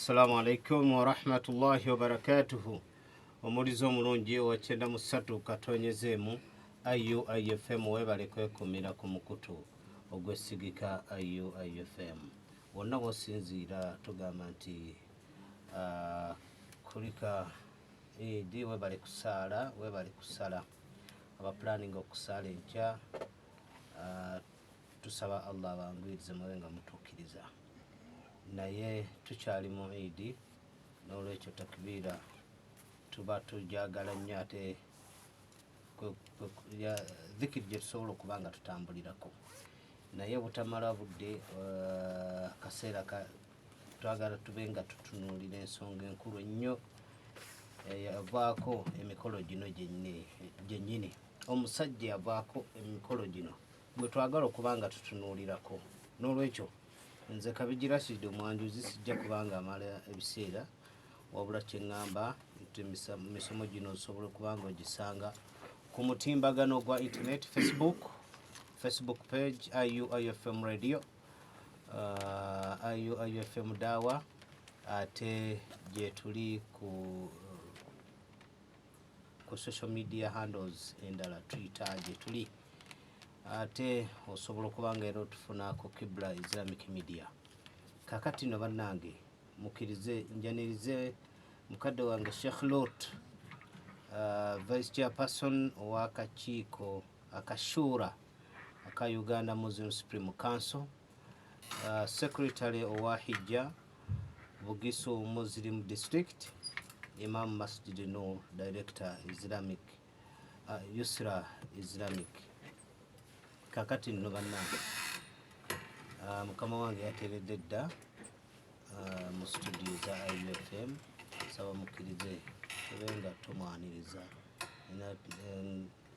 Assalamu alaikum wa rahmatullahi wa barakatuhu. Omulizo omulungi wa 93 katonyezemu IUIFM webale kwekumira ku mukutu ogwesigika IUIFM. Wonna wosinziira tugamba nti kulika idi webale kusala abapulaninga okusala enkya tusaba Allah bangwirize mubenga mutuukiriza. Naye tukyali mu idi n'olwekyo takbiira tuba tujagala nnyo ate dhikiri gye tusobola okuba nga tutambulirako, naye butamala budde akaseera twagala tube nga tutunuulira ensonga enkulu ennyo yavaako emikolo gino gyennyini. Omusajja yavaako emikolo gino gwe twagala okuba nga tutunuulirako. N'olwekyo nze Kabijji Rashid omwanjuzi sijja kubanga amala ebiseera, wabula kyeŋŋamba nti misomo gino osobola okuba nga ogisanga ku mutimbagano gwa internet, Facebook page IUIFM radio, IUIFM dawa, ate gye tuli ku social media handles endala Twitter gye tuli, ate osobola okubanga era otufuna ku Kibla Islamic Media. Kakati no bannange mukirize njanirize mukadde wange Sheikh Lot, Vice Chairperson ow'akakiiko akashura aka Uganda Muslim Supreme Council, Secretary owa Hijja Bugisu Muslim District, Imam Masjid Nur, Director Islamic Yusra Islamic. Kakati nno bannange mukama wange yateredde dda mu studio za IUFM, saba mukkirize tubenga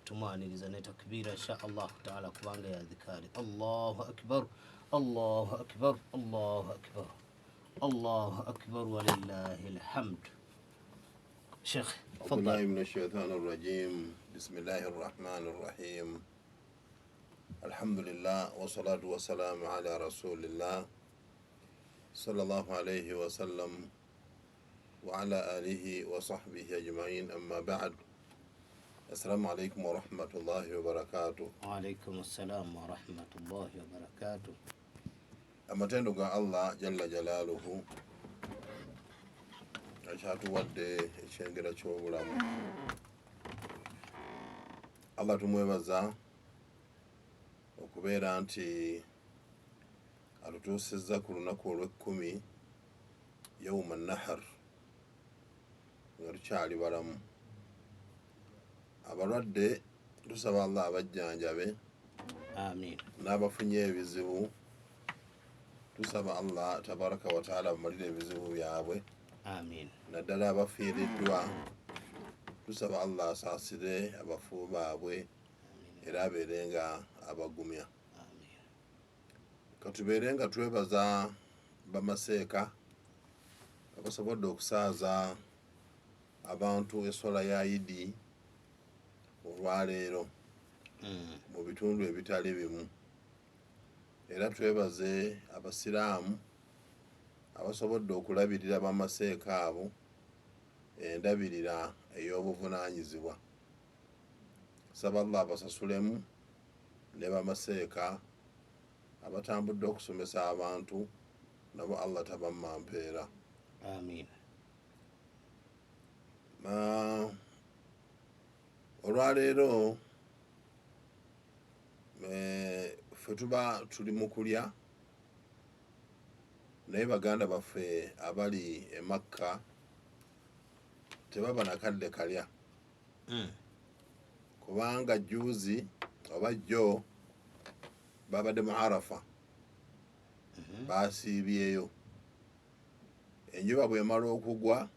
tumwaniriza ne takbiira insha Allah taala kubanga ya dhikari. Allahu akbar, Allahu akbar, Allahu akbar, Allahu akbar walillahi alhamd. Sheikh تفضل. من الشيطان الرجيم. بسم الله الرحمن الرحيم. الحمد لله والصلاة والسلام على رسول الله صلى الله عليه وسلم وعلى آله وصحبه أجمعين. أما بعد، السلام عليكم ورحمة الله وبركاته. وعليكم السلام ورحمة الله وبركاته. أما تندق الله جل جلاله أشهد ودي شنجرة شوبلام الله تمويبزا okubeera nti alutuusizza ku lunaku olw'ekkumi yawma nahar nga tukyali balamu. Abalwadde tusaba Allah abajjanjabe, Amin. n'abafunye ebizibu tusaba Allah tabaraka wa taala abamalire ebizibu byabwe. Amin. Naddala abafiiriddwa tusaba Allah asaasire abafu baabwe era abeere nga abagumya. Katubeere nga twebaza bamaseeka abasobodde okusaaza abantu essola ya Idi olwaleero mu bitundu ebitali bimu, era twebaze abasiraamu abasobodde okulabirira bamaseeka abo endabirira ey'obuvunaanyizibwa. Saba Allah abasasulemu ne bamaseeka abatambudde okusomesa abantu, nabo Allah tabamma mpeera. Amin. Olwaleero ffe tuba tuli mu kulya, naye baganda baffe abali e Makka tebaba nakadde kalya. Kubanga juuzi oba jjo babadde mu Arafa, baasiibyeyo. Enjuba bw'emala okugwa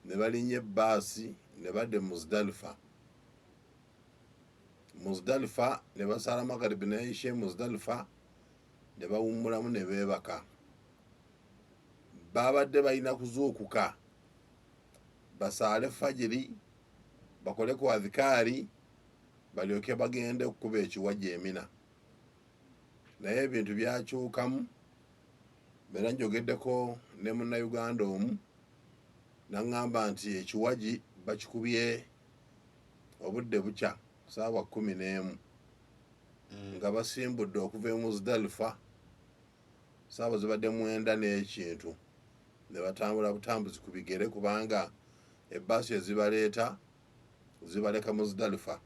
ne balinnya ebbaasi ne badda Muzdalifa. Ne basala Magaribi ne Isha Muzdalifa ne bawummulamu ne beebaka. Babadde balina kuzuukuka basaale fajiri, bakole ku adhikaari, balyoke bagende okukuba ekiwajja Emina. Naye ebintu byakyukamu Mbeera njogeddeko ne munnayuganda omu naŋŋamba nti ekiwagi bakikubye obudde bukya saawa 11 nga basimbudde okuva e Muzdalifa saawa zibadde 9 n'ekintu ne batambula butambuzi ku bigere kubanga ebbaasi ezibaleeta zibaleka Muzdalifa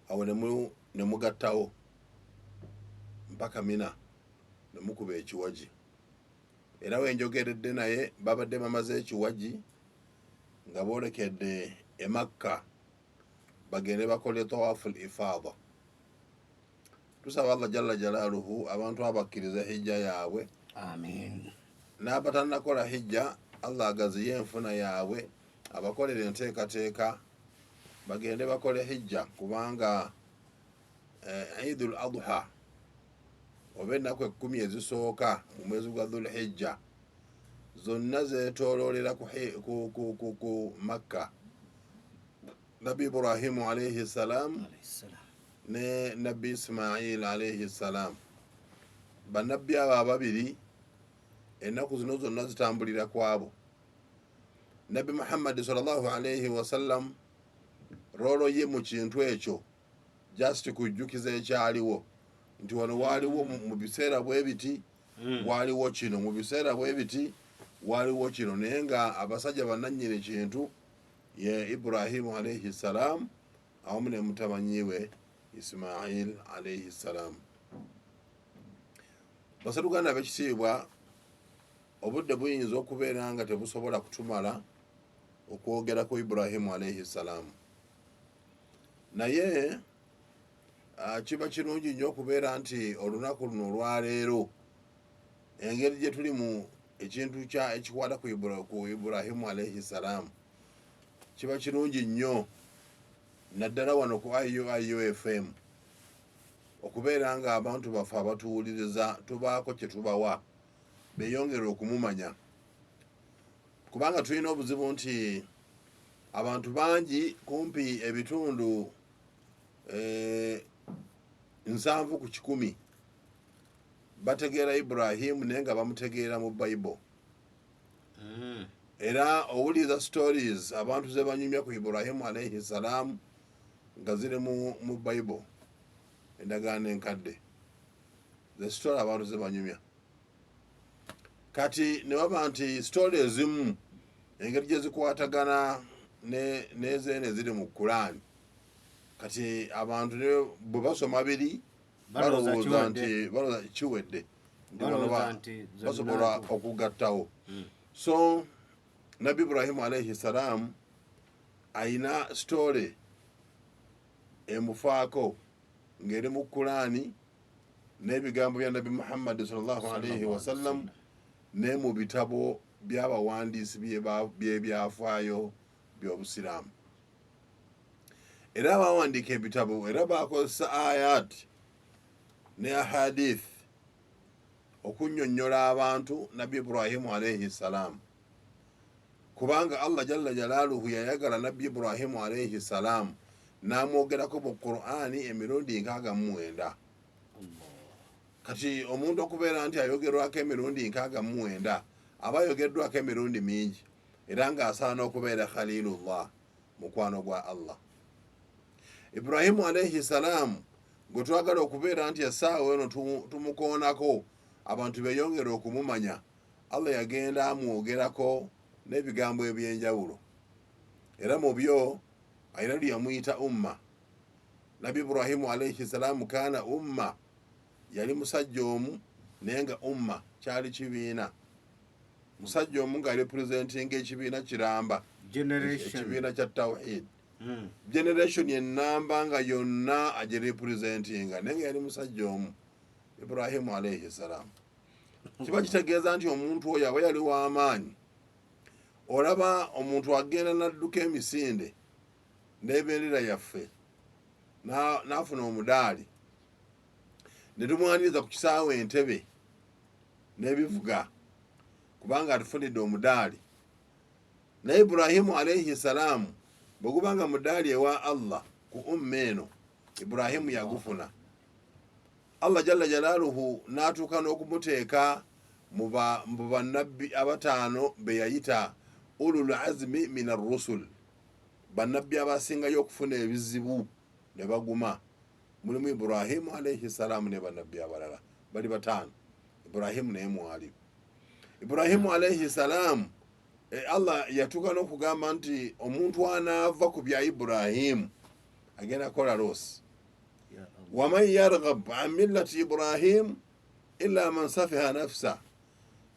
awo ne mugattawo mpaka Mina ne mukuba ekiwagi era wenjogeredde naye babadde bamaze ekiwagi nga boolekedde e Makka bagende bakole tawaful ifada. Tusaba Allah jalla jalaaluhu abantu abakkiriza hijja yaabwe, amin, n'abatannakola hijja Allah agaziye enfuna yaabwe, abakolera enteekateeka bagende bakole hijja kubanga Eidul Adha oba ennaku 10 ezisooka mu mwezi gwa Dhul Hijja zonna zeetooloolera ku Makka. Nabi Ibrahimu alayhi salam ne Nabi Ismail alayhi salam, bannabbi abo ababiri ennaku zino zonna zitambulira kwabo. Nabi Muhammad sallallahu alayhi wasallam roolo ye mu kintu ekyo just kujjukiza ekyaliwo nti wano waaliwo mu biseera bwe biti waaliwo kino, mu biseera bwe biti waaliwo kino, naye nga abasajja bannannyini kintu ye Ibrahimu alayhi salam awamu ne mutamanyiwe Ismail alayhi salam. Basaluganda ab'ekitiibwa, obudde buyinza okubeera nga tebusobola kutumala okwogera ku Ibrahimu alayhi salam, naye kiba kirungi nnyo okubeera nti olunaku luno olwaleero engeri gye tuli mu ekintu ekikwata ku Ibrahimu alayhi salam kiba kirungi nnyo naddala wano ku IUFM okubeera nga abantu baffe abatuwuliriza tubaako kye tubawa beeyongere okumumanya, kubanga tulina obuzibu nti abantu bangi kumpi ebitundu 7 ku 100 bategeera Ibrahimu naye nga bamutegeera mu Bible. Era owuliriza stories abantu ze banyumya ku Ibrahimu alayhi salam nga ziri mu Bible, endagaano enkadde, ze story abantu ze banyumya. Kati ne waba nti story ezimu engeri gye zikwatagana n'ezeene ziri mu Quran, kati abantu bwe basoma biri balowooza nti kiwedde, basobola okugattawo. So Nabi Ibrahimu alayhi salam ayina story emufaako ng'eri mu Qurani n'ebigambo bya Nabi Muhammad sallallahu alayhi wasallam ne mu bitabo by'abawandiisi by'ebyafaayo by'Obusiraamu. Era abawandiika ebitabo era bakozesa ayat ne ahadith okunnyonnyola abantu Nabi Ibrahimu alayhi salam, kubanga Allah jalla jalaaluhu yayagala Nabi Ibrahimu alayhi salam n'amwogerako mu Qur'ani emirundi 69. Kati omuntu okubeera nti ayogerwako emirundi 69 aba ayogeddwako emirundi mingi, era ng'asaana okubeera Khalilullah, mukwano gwa Allah. Ibrahimu alayhi salam gwe twagala okubeera nti essaawa eno tumukoonako abantu beeyongere okumumanya, Allah yagenda amwogerako n'ebigambo eby'enjawulo, era mu byo ayina lye yamuyita umma. Nabi Ibrahimu alayhi salam kaana umma, yali musajja omu naye nga umma kyali kibiina, musajja omu nga representinga ekibiina kiramba, ekibiina kya tawhid. Generation yenamba nga yonna agirepresentinga, naye nga yali musajja omu, Ibrahimu alayhi salam. Kiba kitegeeza nti omuntu oyo aba yali w'amaanyi. Olaba omuntu agenda n'adduka emisinde n'ebendera yaffe n'afuna omudaali, ne tumwaniriza ku kisaawe Entebbe n'ebivuga kubanga atufunidde omudaali. Naye Ibrahimu alayhi salam bwe gubanga mudaali ewa Allah ku umma eno, Ibrahimu yagufuna. Allah jalla jalaaluhu n'atuuka n'okumuteeka mu bannabbi abataano be yayita ulul azmi min ar-rusul, bannabbi abasingayo okufuna ebizibu ne baguma. Mulimu Ibrahimu alayhi salamu ne bannabbi abalala bali bataano. Ibrahimu naye mwali. Ibrahimu alayhi salamu Allah yatuuka n'okugamba nti omuntu anaava ku bya Ibrahimu agenda kola losi. Waman yarghab an millati Ibrahim illa man safiha nafsa,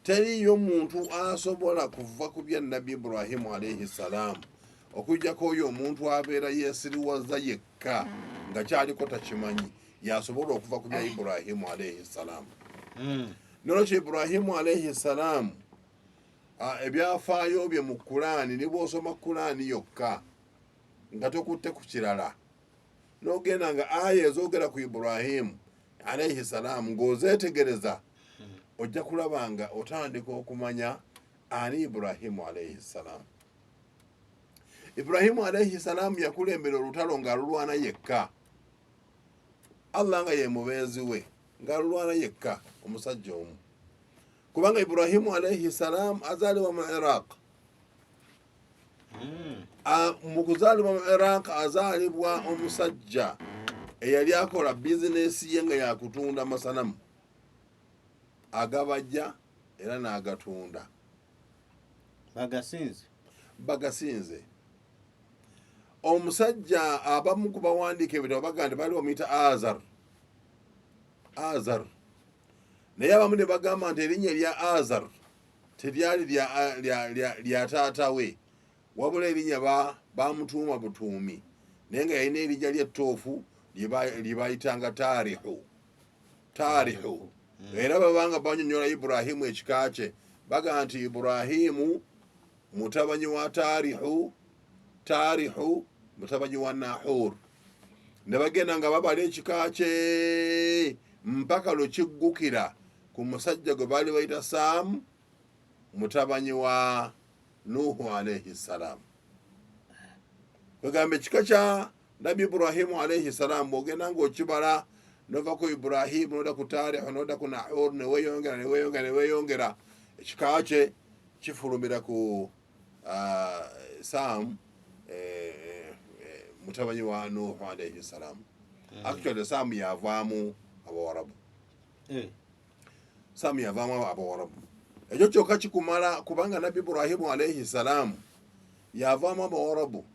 teriyo muntu asobola kuva ku bya nabbi Ibrahimu alayhi salamu okujjako oyo omuntu abeera yeesiriwaza yekka nga kyaliko takimanyi yasobola okuva ku bya Ibrahimu alayhi salamu. Nolwekyo Ibrahimu alayhi salamu ebyafaayo bye mu Kulaani ne bw'osoma Kulaani yokka nga tokutte ku kirala n'ogenda nga aya ezoogera ku Ibrahimu alayhi salamu ng'ozeetegereza ojja kulaba nga otandika okumanya ani Ibrahimu alayhi salamu. Ibrahimu alayhi salamu yakulembera olutalo ng'alulwana yekka. Allah nga ye mubeezi we ng'alulwana yekka, omusajja omu. Kubanga Ibrahimu alayhi salamu azaalibwa mu Iraq. Mu kuzaalibwa mu Iraq azaalibwa omusajja eyali akola bizinesi ye nga yakutunda masanamu agabajja era n'agatunda bagasinze. Omusajja abamu ku bawandiika ebitabo baga nti bali bamuyita Azar, naye abamu ne bagamba nti erinnya erya Azar teryali lya taata we, wabula erinnya bamutuuma butuumi, naye nga yalina erinnya ly'ettoofu lye bayitanga Taarihu. Era babanga banyonyola Ibrahimu ekika kye baga nti Ibrahimu mutabanyi wa Taarihu mutabanyi wa Nahur. Ne bagenda nga babala ekika kye mpaka lwe kiggukira ku musajja gwe baali bayita Saamu mutabanyi wa Nuhu alayhi salamu. Kwegamba ekika kya Nabi Ibrahimu alayhi salamu bw'ogenda ng'okibala nova ku Ibrahimu noda ku Taarihu noda ku Nahur neweeyongera ekika kye kifulumira ku Saamu mutabanyi wa Nuhu alayhi salamu. Actually Saamu yavaamu Abawarabu. Saamu yavaamu Abawarabu. Ekyo kyokka kikumala kubanga Nabi Ibrahimu alayhi salamu yavaamu Abawarabu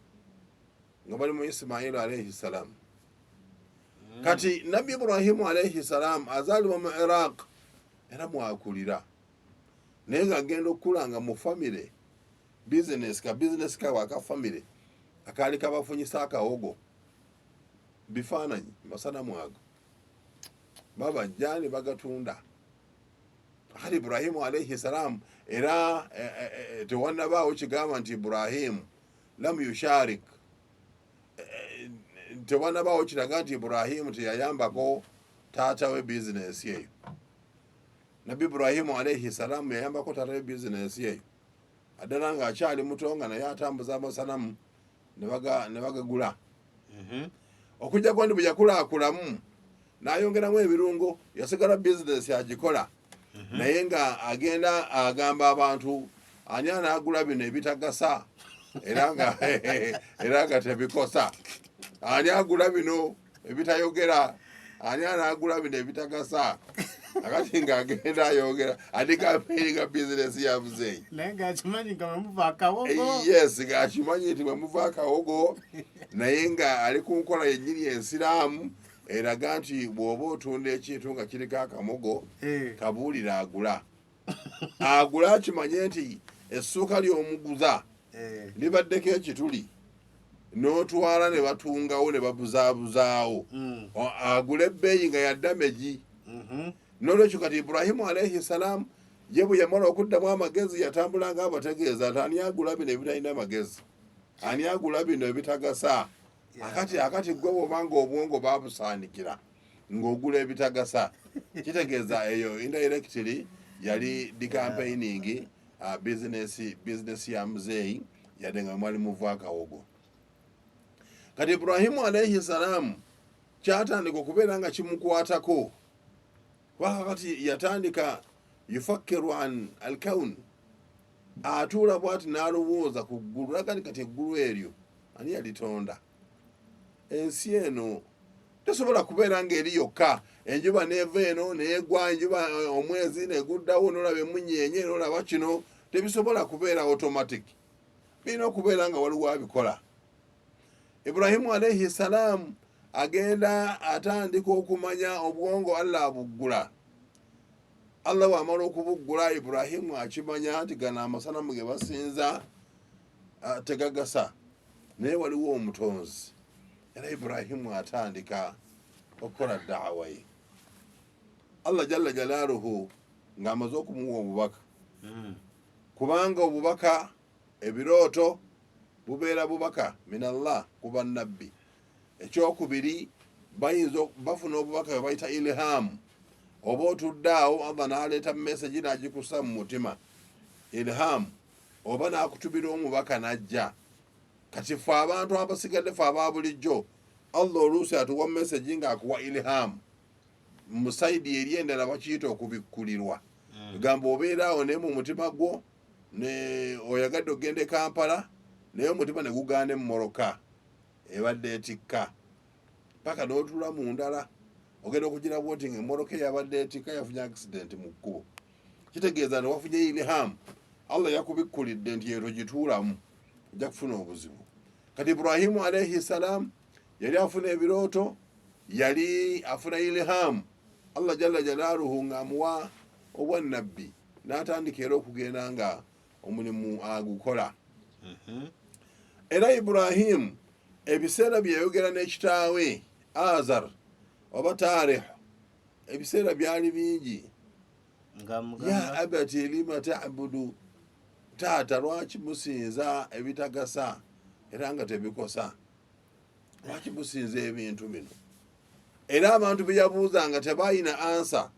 nga bali mu Ismailu alayhi salamu. Kati Nabi Ibrahimu alayhi salamu azaalibwa mu Iraq era mwakulira, naye nga agenda okukula nga mu famire bizinesi ka waka famire akaali kabafunyisa akawogo bifaananyi masanamu ago babajja ne bagatunda. Kati Ibrahimu alayhi salamu era tewannabaawo kigamba nti Ibrahimu lam yusharik, tewannabaawo kiraga nti Ibrahimu teyayambako taata we bizinesi eyo. Nabi Ibrahimu alayhi salamu yayambako taata we bizinesi eyo addala ng'akyali muto nga naye atambuza amasanamu ne bagagula. Okujjako ndi bwe yakulaakulamu n'ayongeramu ebirungo yasigala bizinesi agikola, naye nga agenda agamba abantu ani anaagula bino ebitagasa era nga tebikosa, ani agula bino ebitayogera, ani anaagula bino ebitagasa. Akati ng'agenda ayongera ate kampeyini ka bizinesi yabuzeeyi naye ng'akimanyi nga mwemuva akawogo. Yes, ng'akimanyi nti mwemuva akawogo, naye nga ali ku nkola yennyini ensiraamu eraga nti bw'oba otunda ekintu nga kiriko akamogo kabuulira agula akimanye nti essuuka ly'omuguza libaddeko ekituli n'otwala ne batungawo ne babuzaabuzaawo agula ebbeeyi nga yaddamegi. N'olwekyo kati Ibrahimu alayhi salamu ye bwe yamala okuddamu amagezi yatambula ng'abategeeza nti ani agula bino ebitalina magezi, ani agula bino ebitagasa. Akati gwe bw'obanga obwongo babusaanikira ng'ogula ebitagasa kitegeeza eyo indirectly yali decampaigning bizinesi ya muzeeyi yadde nga mwali muva akawogo. Kati Ibrahimu alayhi salamu kyatandika okubeera nga kimukwatako. Kati yatandika yufakkiru an alkawn atuula bwati n'alowooza ku ggulu lagani kati eggulu eryo ani yalitonda ensi eno tesobola kubeera ng'eri yokka enjuba neeva eno neegwa enjuba omwezi neguddawo nolaba emunyeenye nolaba kino tebisobola kubeera automatic birina okubeera nga waliwo abikola Ibrahimu alaihi salaamu agenda atandika okumanya obwongo Allah abuggula Allah wamala okubuggula Ibrahimu akimanya nti gano amasanamu ge basinza tegagasa naye waliwo omutonzi era Ibrahimu atandika okukola daawa ye Allah jalla jalaaluhu ng'amaze okumuwa obubaka kubanga obubaka ebirooto bubeera bubaka minallah kuba nabbi ekyokubiri bayinza bafuna obubaka bwe bayita ilhamu oba otudde awo Allah n'aleeta message n'agikussa mu mutima ilhamu oba n'akutubira omubaka n'ajja kati ffe abantu abasigadde ffe aba bulijjo Allah oluusi atuwa message ng'akuwa ilhamu mu saidi eri endala bakiyita okubikkulirwa egamba obeera awo naye mu mutima gwo ne oyagadde ogende Kampala naye omutima ne gugaana emmoroka ebadde etikka paka n'otula mu ndala ogenda okugirabwa nti ng'emmoroka eyabadde etikka yafunye accident mu kkubo kitegeeza nti wafunye ilhamu Allah yakubikkulidde nti yeero gituulamu ojja kufuna obuzibu kati Ibrahimu alaihi salaamu yali afuna ebirooto yali afuna ilhamu Allah jalla jalaaluhu ng'amuwa obwannabbi n'atandika era okugenda nga omulimu agukola era Ibrahimu ebiseera bye yayogera n'ekitaawe Azar oba Taarih ebiseera byali bingi ya abati lima ta'budu taata lwaki musinza ebitagasa era nga tebikosa lwaki musinza ebintu bino era abantu beyabuuzanga tebalina ansa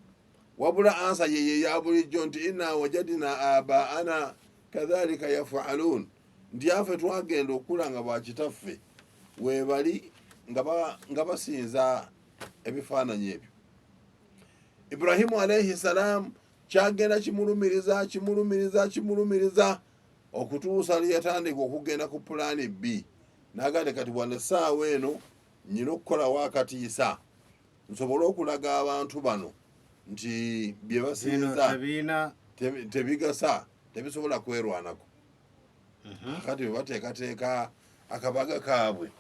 wabula ansa yeye ya bulijjo nti inna wajadina abaana kadhalika yafalun nti afe twagenda okula nga bakitaffe webali nga basinza ebifaananyi ebyo Ibrahimu alaihi salaamu kyagenda kimulumiriza okutuusa lyatandika okugenda ku pulaani B nagande kati wane essaawa eno nyina okukolawo akatiisa nsobole okulaga abantu bano nti bye basinza tebigasa tebisobola kwerwanako kati bwe bateekateeka akabaga kaabwe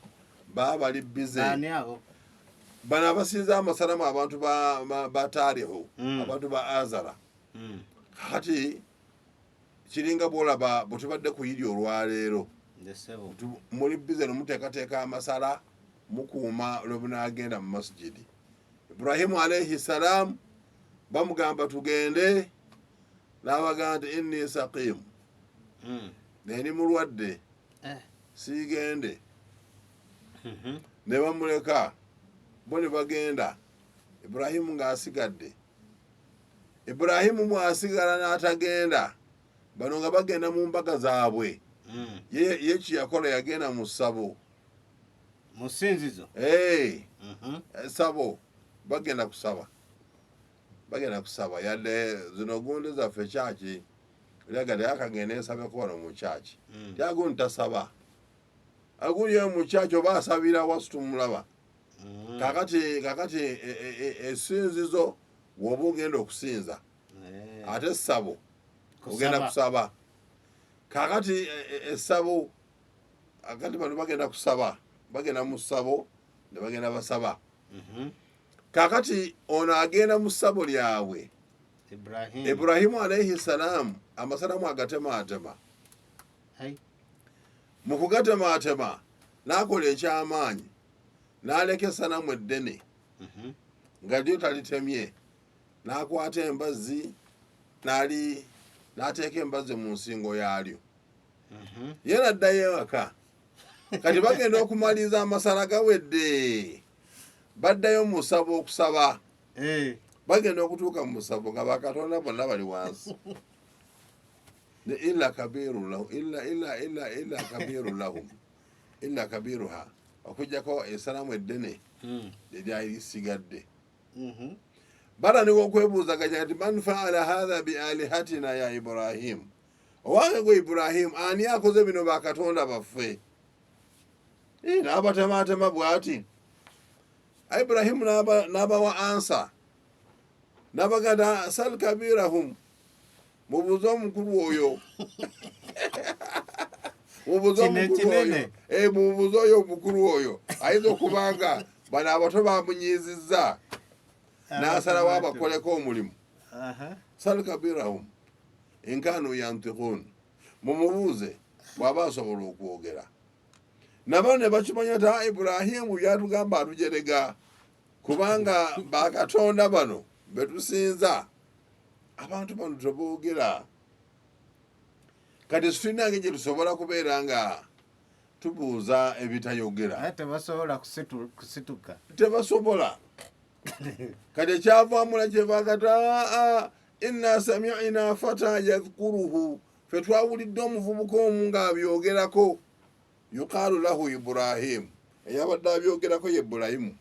baba bali bize bano abasinza amasalamu abantu ba Taarihu abantu ba Azara kati kiringa bwolaba bwe tubadde kuyiri olwaleero muli bize nomuteekateeka amasala mukuuma lwe bunaagenda mu masjidi Ibrahimu alaihi salaamu bamugamba tugende n'abagamba nti inni saqimu neni mulwadde siigende ne bamuleka bo ne bagenda Ibrahimu ng'asigadde Ibrahimu bw'asigala n'atagenda bano nga bagenda mu mbaga zaabwe ye kiyakola yagenda mu ssabo musinzizo essabo bagenda kusaba yadde zino gundi zaffe kyaki lyagadde yakagenda ensabeko wano mu kyaki tyagundi tasaba agulyo mu kyaki oba asabira wasitumulaba kakati esinzizo woba ogenda okusinza ate essabo ogenda kusaba kakati essabo akati bano bagenda kusaba bagenda mu ssabo ne bagenda basaba kakati ono agenda mu ssabo lyabwe Ibrahimu alaihi salaamu amasalamu agatematema mu kugatematema n'akola ekyamaanyi n'aleka essanamu eddene nga lyo talitemye n'akwata embazzi n'ateeka embazzi mu nsingo yaalyo ye n'addayo ewaka kati bagenda okumaliza amasala gawedde baddayo mu ssabo okusaba bagenda okutuuka mu ssabo nga bakatonda bonna bali wansi illa kabiruha okujjako essanamu eddene eryali lisigadde baraniwo okwebuuzaganya nti man faala hatha bialihatina ya Ibrahim, owange gwe Ibrahim ani akoze bino bakatonda baffe? N'abatematema bw'ati. Ibrahimu n'abawa ansa, n'abagamba sal kabirahum, mubuuze omukulu oyo mubuuze oyo omukulu oyo ayinza okubanga bano abato bamunyizizza n'asalawo abakoleko omulimu. Sal kabirahum inkanu yantiqun, mumubuuze bw'aba asobola okwogera. Nabo ne bakimanya nti Iburahimu byatugamba atujerega, kubanga bakatonda bano betusinza abantu bano teboogera. Kati tulina ngeri gye tusobola kubeera nga tubuuza ebitayogera, tebasobola kusituka, tebasobola. Kati ekyavamula kyebagata inna sami'na fata yadhkuruhu, fe twawulidde omuvubuka omu ng'abyogerako, yuqaalu lahu Ibrahim, eyabadde abyogerako ye Iburahimu,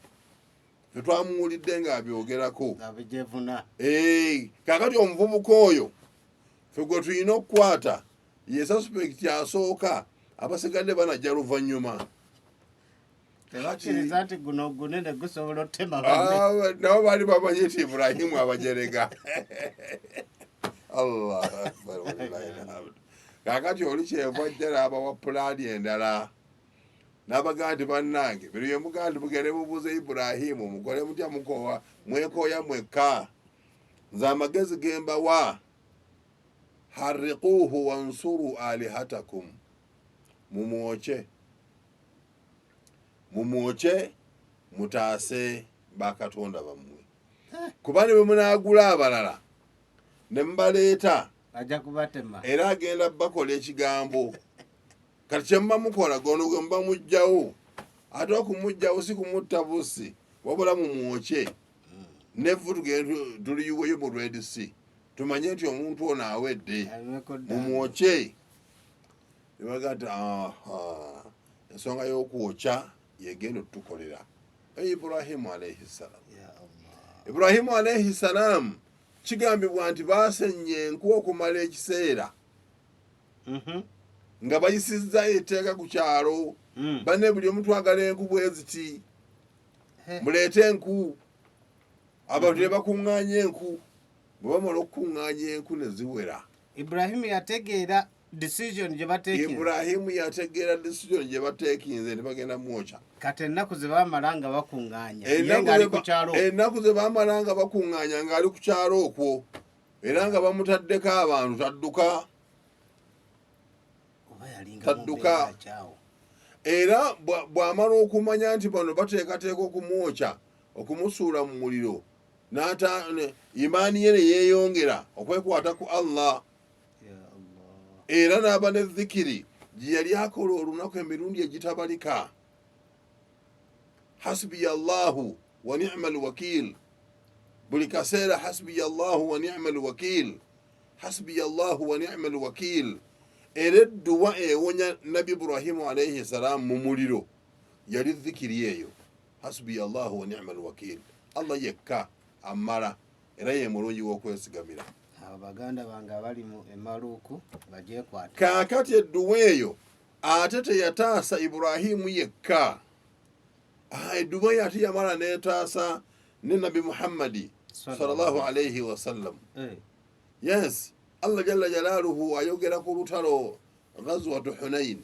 fe twamuwulidde ng'abyogerako. Kakati omuvubuka oyo fe gwe tulina okukwata ye suspect asooka, abasigadde banajja luvannyuma. Tebakkiriza nti guno ogunene gusobola otema nabo baali bamanyi nti Iburahimu abajerega. Allah akbar walillahi alhamdu. Kakati oli kyeva jjala abawa pulaani endala, n'abagamba nti bannange bino bye mugamba nti mugende mubuuze Iburahimu, mukole mutya mukowa mwekooya mwekka, nze amagezi gembawa, harriquuhu wansuru alihatakum, mumwoce mutaase bakatonda bammwe, kuba ne bwe munaagula abalala ne mubaleeta ajja kubatema era agenda bakola ekigambo. Kati kyemuba mukola gono gwe muba mujjawo, ate okumujjawo si kumutta busi, wabula mumwoce nevvu tugende tuliyuweyo mu Red Sea, tumanye nti omuntu ono awedde, mumwoce. Nebaga nti ensonga y'okwokya yegenda otukolera. Iburahimu alayhi salam, Iburahimu alayhi salam kigambibwa nti baasennya enku okumala ekiseera, nga bayisizza etteeka ku kyalo. Banne buli omu twagala enku bwe ziti, muleete enku. Abantu ne bakuŋŋaanya enku, bwe bamala okukuŋŋaanya enku ne ziwera. Ibrahimu yategeera decision gye bateekinze. Iburahimu yategeera decision gye bateekinze ne bagenda mwokya. Kati ennaku ze baamala nga bakuŋŋaanya, ye ng'ali ku kyalo. Ennaku ze baamala nga bakuŋŋaanya ng'ali ku kyalo okwo, era nga bamutaddeko abantu tadduka. Tadduka. Era bw'amala okumanya nti bano bateekateeka okumwokya, okumusuula mu muliro, imaani ye ne yeeyongera okwekwata ku Allah. Era n'aba ne dhikiri gye yali akola olunaku emirundi egitabalika. Hasbiya Allahu wa ni'mal wakiil, buli kaseera hasbiya Allahu wa ni'mal wakiil, hasbiya Allahu wa ni'mal wakiil. Era edduwa ewonya Nabi Ibrahimu alayhi salaam mu muliro yali dhikiri eyo, hasbiya Allahu wa ni'mal wakiil. Allah yekka amala era ye mulungi w'okwesigamira. Baganda bange abali mu emaluuku bagyekwata. Kaakati edduwa eyo ate teyataasa Ibrahimu yekka, edduwa eyo ate yamala neetaasa ne Nabi Muhammadi sallallahu alayhi wa sallam. Yes, Allah jalla jalaaluhu ayogera ku lutalo ghazwatu Hunain,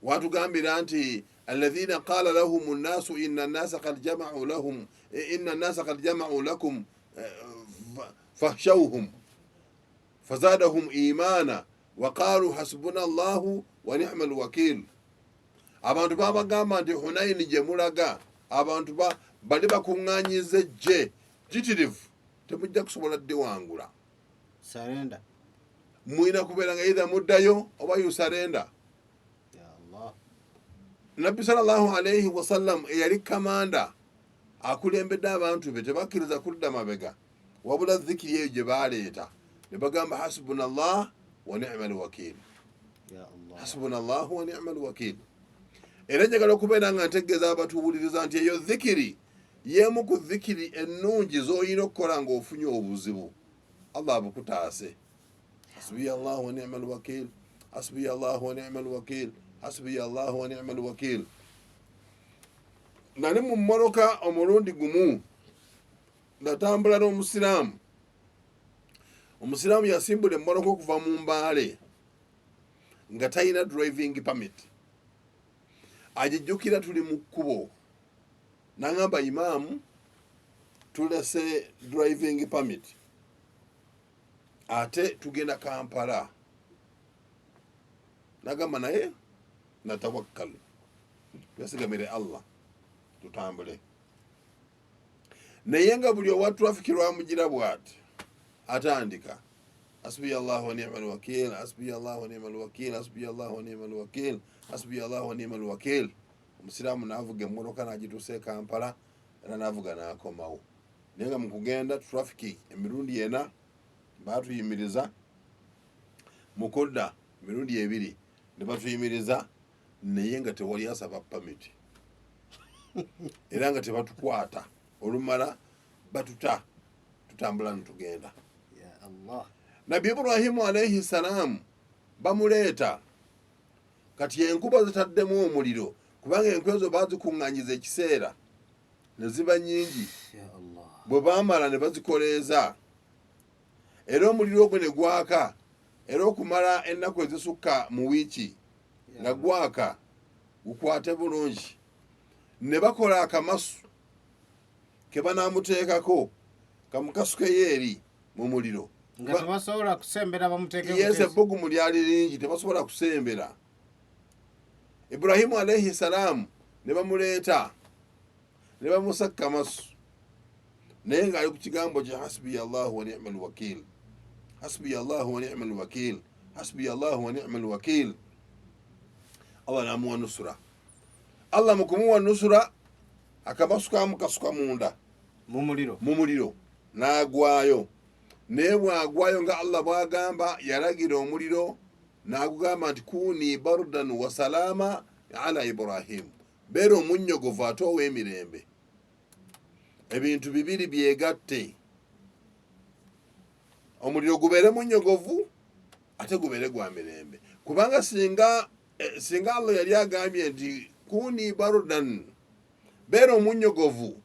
watugambira nti alladhina qala lahum an-nasu inna an-nasa qad jama'u lakum fahshawhum fazadahum imana wa qalu hasbuna Allahu wa ni'mal wakil. Abantu babagamba nti Hunain gye mulaga, abantu bali bakuŋŋaanyiza eggye jitirivu, temujja kusobola dde wangula. Sarenda. Mwina kubeera nga either muddayo oba yusarenda. Nabbi sallallahu alayhi wa sallam eyali kamanda akulembedde abantu be tebakkiriza kudda mabega, wabula dhikiri eyo gye baaleeta ne bagamba hasbuna Allah wa ni'mal wakil, hasbuna Allah wa ni'mal wakil. Era njagala okubeera nga ntegeeza abatuwuliriza nti eyo dhikiri yemu ku dhikiri ennungi z'olina okukola ng'ofunye obuzibu allah abukutaase hasbiya allahu wa ni'mal wakil hasbiya allahu wa ni'mal wakil hasbiya allahu wa ni'mal wakil. Nali mu mmoloka omulundi gumu natambula n'omusiraamu, omusiraamu yasimbula emmoloka okuva mu Mbaale nga talina driving permit, agijjukira tuli mu kkubo n'agamba imaamu tulese driving permit ate tugenda Kampala. Nagamba naye natawakkalu yasigamire Allah tutambule, naye nga buli owa traffic lwamugira bw'ati atandika hasbiya allahu wa ni'mal wakil hasbiya allahu wa ni'mal wakil hasbiya allahu wa ni'mal wakil hasbiya allahu wa ni'mal wakil. Omusiraamu n'avuga emmoloka n'agituusa Kampala era n'avuga n'akomawo, naye nga mu kugenda traffic emirundi ena batuyimiriza, mu kudda emirundi ebiri ne batuyimiriza, naye nga tewali asaba pamiti era nga tebatukwata, olumala batuta tutambula netugenda. Nabi Ibrahimu alayhi salamu bamuleeta, kati enkuba zitaddemu omuliro kubanga enkwe ezo bazikuŋŋanyiza ekiseera ne ziba nnyingi, bwe baamala ne bazikoleeza era omuliro ogwo ne gwaka, era okumala ennaku ezisukka mu wiiki nga gwaka gukwate bulungi. Ne bakola akamasu ke banaamuteekako kamukasukeyo eri mu muliro nga tebasobola kusembera bamuteekeko. Yes, ebbugumu lyali lingi tebasobola kusembera. Ibrahimu alayhi salamu ne bamuleeta ne bamusakka masu, naye ng'ali ku kigambo kya hasbiya allahu wa ni'mal wakil hasbiya allahu wa ni'mal wakil hasbiya allahu wa ni'mal wakil. Allah n'amuwa nusura. Allah mu kumuwa nusura akamasu kamukasuka munda mu muliro n'agwayo, naye bw'agwayo nga Allah bw'agamba yalagira omuliro n'agugamba nti kuni bardan wa salama ala Ibrahim, beera omunnyogovu ate ow'emirembe. Ebintu bibiri byegatte, omuliro gubeere munnyogovu ate gubeere gwa mirembe, kubanga singa Allah yali agambye nti kuni bardan, beera omunnyogovu,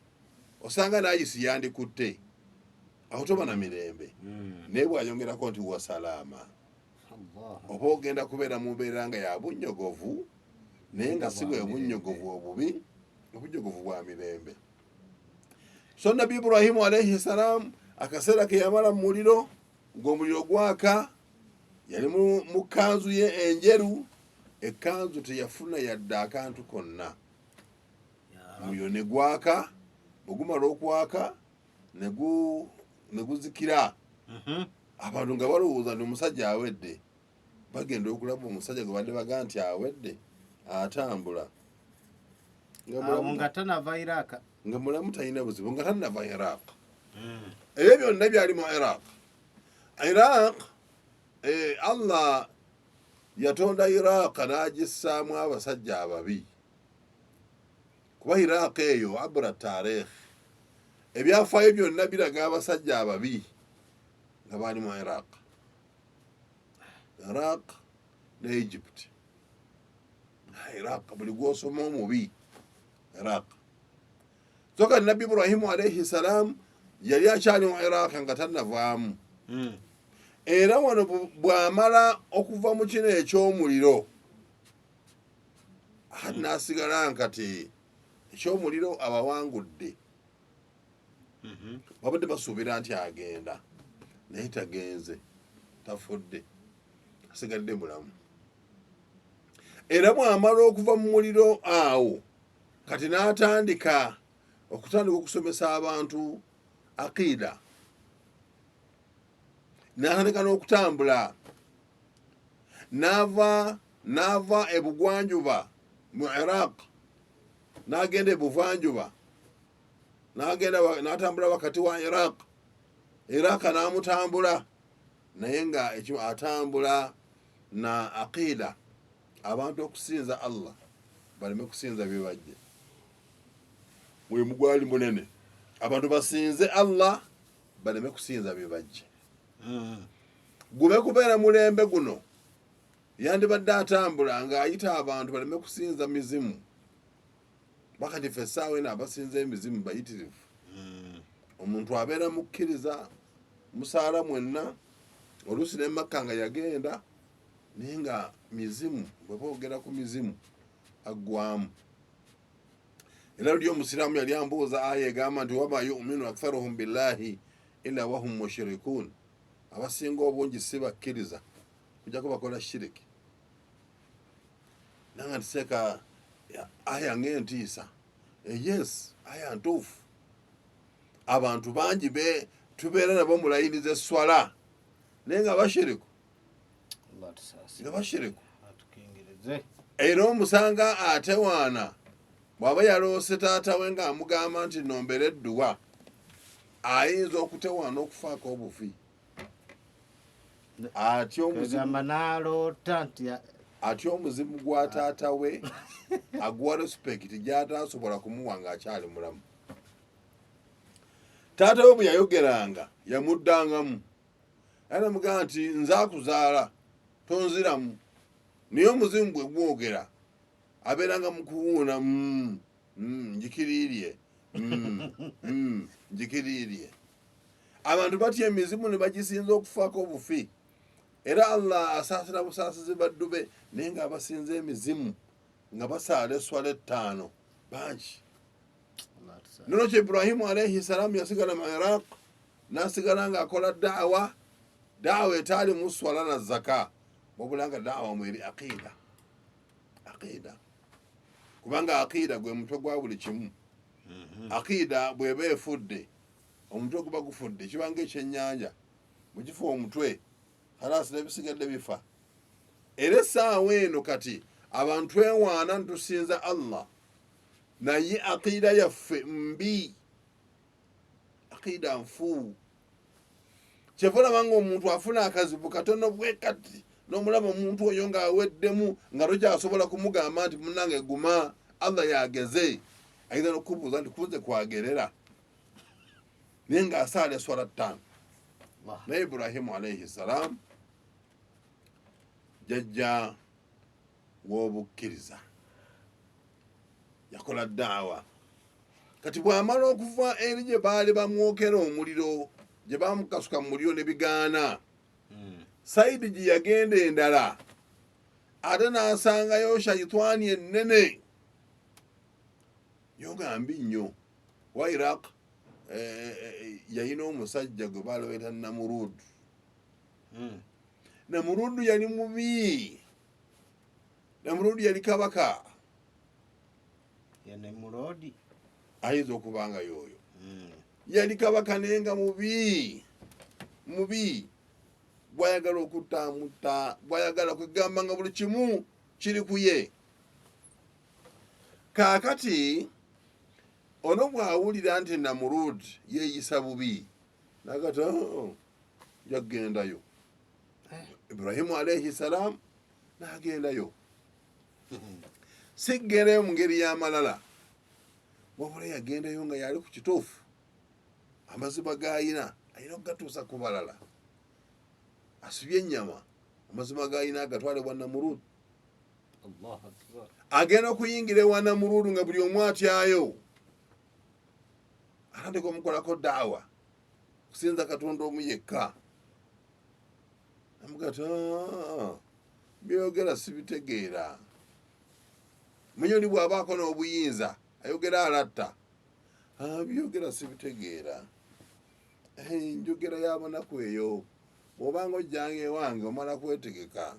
osanga n'ayisi yandikutte, aho toba na mirembe. Naye bw'ayongerako nti wa salama, oba ogenda kubeera mu mbeera nga ya bunnyogovu naye nga si bwe bunnyogovu obubi, obunyogovu bwa mirembe. So Nabi Ibrahimu alayhi salamu akaseera ke yamala mu muliro, ng'omuliro gwaka, yali mu kanzu ye enjeru, ekkanzu teyafuna yadde akantu konna. Omuliro ne gwaka, bwe gumala okwaka ne guzikira. Abantu nga balowooza nti omusajja awedde, bagenda okulaba omusajja gwe badde baga nti awedde atambula nga tanava Iraq, nga mulamu talina buzibu, nga tanava Iraq. Ebyo byonna byali mu Iraq. Allah yatonda Iraq n'agissaamu abasajja ababi, kuba Iraq eyo abura taarikh, ebyafaayo byonna biraga abasajja ababi nga baali mu Iraq ne Egypt. Iraq buli gw'osoma omubi Iraq. So kati Nabbi Ibrahimu alayhi salamu yali akyali mu Iraq nga tannavaamu. Era wano bw'amala okuva mu kino eky'omuliro n'asigala nkati eky'omuliro abawangudde. Babadde basuubira nti agenda, naye tagenze, tafudde, asigadde mulamu. Era bw'amala okuva mu muliro awo kati n'atandika okusomesa abantu aqida, n'atandika n'okutambula, n'ava ebugwanjuba mu Iraq n'agenda ebuvanjuba, n'atambula wakati wa Iraq n'amutambula, naye nga atambula na aqida, abantu okusinza Allah baleme kusinza bibajje. mulimu gwali munene abantu basinze Allah baleme kusinza bibajje gume kubeera mulembe guno yandibadde atambula ng'ayita abantu baleme kusinza mizimu bakati ffe essaawa eno abasinza emizimu bayitirivu omuntu abeera mukkiriza musaala mwenna oluusi ne Makka nga yagenda naye nga mizimu bwe boogera ku mizimu aggwamu. Era luli omusiraamu yali ambuuza aya egamba nti wama yuminu aktharuhum billahi illa wahum mushrikun, abasinga obungi si bakkiriza kujjako bakola shiriki. Nanga ntiseeka aya ng'entiisa yes aya ntuufu. Abantu bangi tubeera nabo mu layini z'esswala naye nga bashiriku nga bashiriku era omusanga atewaana bw'aba yaloose taata we ng'amugamba nti nombera edduwa ayinza okutewaana okufaako obufi atya omuzimu gwa taata we aguwa respect gy'ataasobola kumuwa ng'akyali mulamu. Taata we bwe yayogeranga yamuddangamu era namugamba nti nze akuzaala tonziramu, naye omuzimu bwe gwogera abeeranga mu kuwuuna njikiriirye njikiriirye. Abantu batya emizimu ne bagisinza okufaako obufi, era Allah asaasira busaasizi baddu be naye ng'abasinza emizimu nga basaala esswala ettaano bangi. Nono kye Ibrahimu alayhi salaamu yasigala mu Iraq n'asigala ng'akola daawa etaali mu swala na zaka, wabula nga daawa mweri aqiida kubanga aqiida gwe mutwe gwa buli kimu. Aqiida bw'eba efudde omutwe guba gufudde, kiba ng'ekyennyanja bwe kifa omutwe halaasi n'ebisigadde bifa. Era essaawa eno kati abantu twewaana ntusinza Allah naye aqiida yaffe mbi, aqiida nfu. Kyeva olaba ng'omuntu afuna akazibu katono bwe kati n'omulaba omuntu oyo ng'aweddemu nga tokyasobola kumugamba nti munnange guma Allah yageze, ayinza n'okubuuza nti kuze kwagerera naye ng'asaala esswala ttaano. Naye Ibrahimu alayhi salaamu jjajja w'obukkiriza yakola daawa. Kati bw'amala okuva eri gye baali bamwokera omuliro, gye baamukasuka mu muliro ne bigaana, Saidi gye yagenda endala ate n'asangayo shayitwaani ennene yoga mbi nnyo wa Iraq. Yalina omusajja gwe baaloweta Namurudu. Namurudu yali mubi, Namurudu yali kabaka. Ayinza okuba nga y'oyo yali kabaka naye nga mubi, bw'ayagala okutta mutta, bw'ayagala kwegamba nga buli kimu kiri ku ye. Kaakati ono bw'awulira nti Namurud yeeyisa bubi n'agata yagendayo. Ibrahimu alayhi salaam n'agendayo, si kgendayo mu ngeri y'amalala, wabula yagendayo nga yali ku kituufu. Amaziba g'ayina ayina okugatuusa ku balala. Asibye ennyama, amaziba g'ayina agatwale wa Namurud. Agenda okuyingira ewa Namurud nga buli omu atyayo, atandika omukolako daawa kusinza Katonda omu yekka. Amugata byogera sibitegeera. Munyoni bw'abaako n'obuyinza ayogera alatta, byogera sibitegeera. Njogera y'abanaku eyo, bw'obanga ojjanga ewange omala kwetegeka.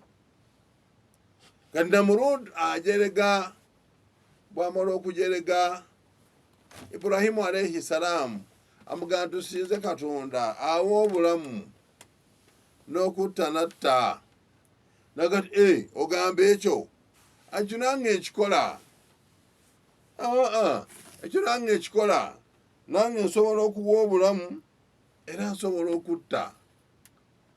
Kati Namurud ajerega, bw'amala okujerega Ibrahimu alayhi salaamu amugamba tusinze Katonda awa obulamu n'okutta natta. Nagati ogamba ekyo ekyo nange ekikola, ekyo nange ekikola, nange nsobola okuwa obulamu era nsobola okutta.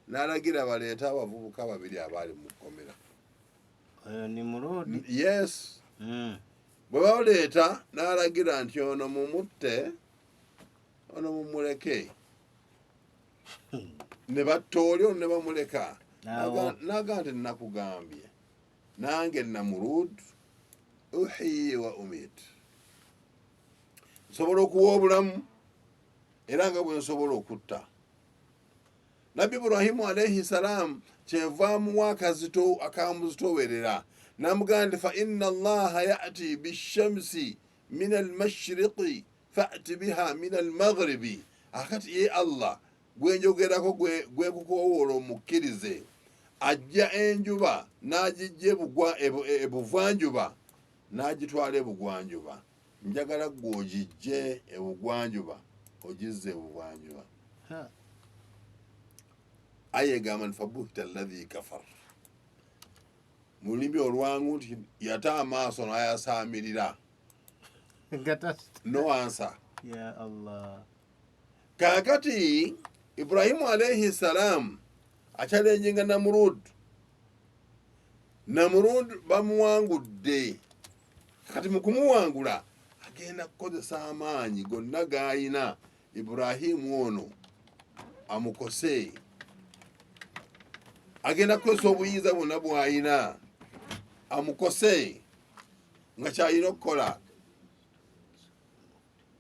N'alagira baleeta abavubuka babiri abaali mu kkomera. Nimurudi. Yes. bwe bawuleeta n'alagira nti ono mumutte ono mumuleke ne batta oli ono ne bamuleka naga nti nakugambye nange Namurud uhiyi wa umit nsobola okuwa obulamu era nga bwe nsobola okutta. Nabbi Ibrahimu alayhi salam kyenvaamuwa akazito akamuzitowerera namugamba nti fa inna allaha yati bishamsi min almashriqi fati biha min almaghribi, akati ye Allah gwenjogerako gwekukowoola omukkirize ajja enjuba n'agijja ebuvanjuba n'agitwala ebugwanjuba, njagala gwe ogijje ebugwanjuba ogizze ebugwanjuba. Aya egamba nti fabuhita alladhi kafar, mu lulimi olwangu nti yata amaaso n'ayasaamirira. No answer. Ya Allah. Kakati Ibrahimu alayhi salam achalenjinga Namurud bamuwangudde. Kati mu kumuwangula agenda kukozesa amaanyi gonna g'ayina Ibrahimu ono amukose, agenda kukozesa obuyinza bwonna bw'ayina amukose nga kyalina okukola.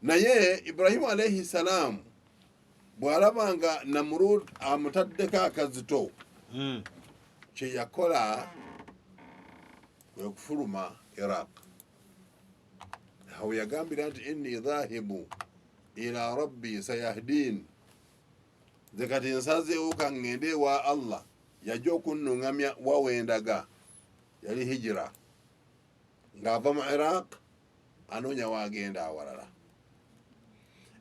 Naye Ibrahimu alayhi salam bw'alabanga Namurud amutaddeko akazito, kye yakola kwe kufuluma Iraq. Awo yagambira nti inni dhahibu ila rabbi sayahdin, nze kati nsazeewo kaŋŋende ewa Allah yajja okunnuŋŋamya wawendaga. Yali hijira ng'ava mu Iraq anoonya wagenda awalala.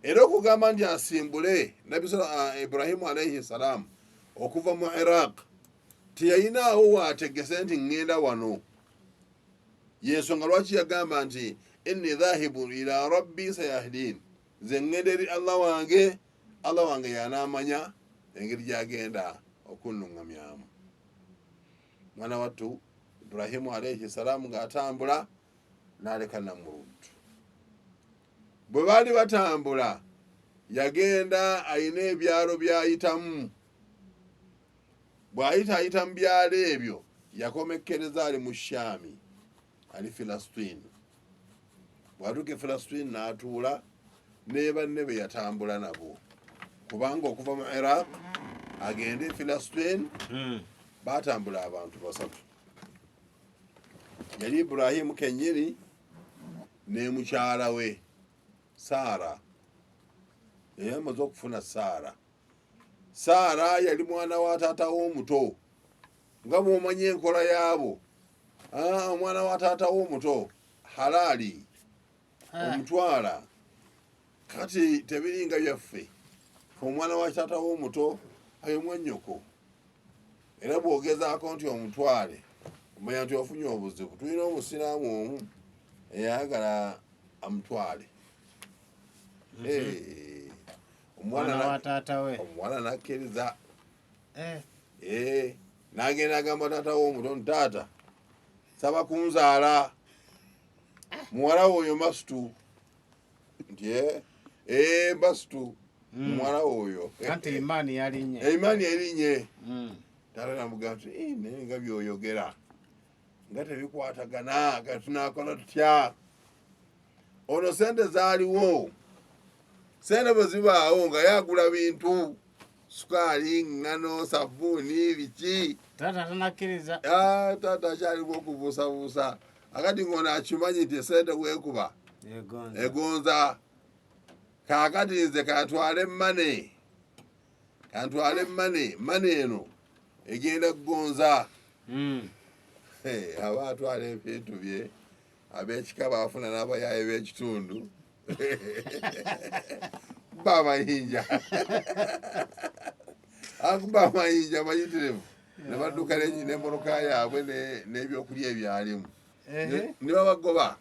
Era okugamba nti asimbule Nabbi Ibrahimu alayhi salam okuva mu Iraq tiyayinaawo waategese nti ŋŋenda wano. Yensonga lwaki yagamba nti inni dhahibu ila rabbi sayahdin, nze ŋŋenda eri Allah wange yanaamanya engeri gyagenda okunnuŋŋamyamu. Mwana wattu Ibrahimu alayhi salam ng'atambula n'aleka Namurud. Bwe baali batambula yagenda ayina ebyalo by'ayitamu. Bw'ayita mu byalo ebyo yakomekkereza ali mu Shaami, ali Filasitini. Bw'atuuka e Filasitini n'atuula ne banne be yatambula nabo, kubanga okuva mu Iraq agende e Filasitini baatambula abantu basatu. Yali Ibrahimu kennyini ne mukyala we Saara. Yali amaze okufuna Saara. Saara yali mwana wa taata w'omuto, nga bw'omanya enkola yaabo. Omwana wa taata w'omuto halaali omutwala. Kati tebiringa byaffe, omwana wa taata w'omuto aye mwannyoko, era bw'ogezaako nti omutwale omanya nti ofunye obuzibu. Tulina omusiraamu omu eyayagala amutwale. Omwana nakkiriza, n'agenda agamba taata w'omuto nti taata saba kunzaala muwala oyo Masutu. Nti Masutu muwala oyo Kanti imaani yalinye. Imaani yalinye. Taata namugamba nti naye nga by'oyogera nga tebikwatagana, kati tunaakola tutya? Ono sente zaaliwo, sente bwe zibaawo nga yagula bintu, sukaali, ngano, sabbuuni, biki. Taata tanakkiriza. Taata akyaliwo okubuusabuusa. Akati ng'ono akimanyi nti sente bwekuba egonza. Kaakati nze kantwale mmane, mmane eno egenda kugonza. Aba atwala ebintu bye, ab'ekika baafuna n'abayaaye b'ekitundu kuba amayinja akuba amayinja mayitirivu, ne badduka n'emmoloka yaabwe n'ebyokulya ebyalimu ne babagoba.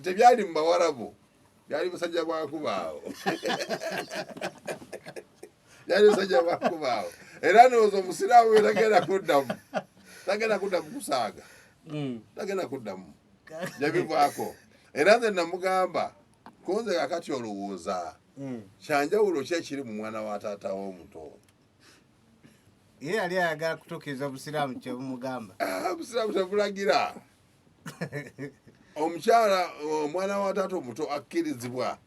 Tebyali mu Bawarabu, byali musajja gwakubaawo. Byali musajja gwakubaawo, era ndowooza omusiraamu we tagenda kuddamu kusaaga, tagenda kuddamu. yabivaako era nze namugamba kunze kakati olowooza kyanjawulo ki ekiri mu mwana wa taata wo omuto ye yali ayagala kutuukiriza busiraamu kyebumugamba busiraamu tebulagira omukyala omwana wa taata omuto akkirizibwa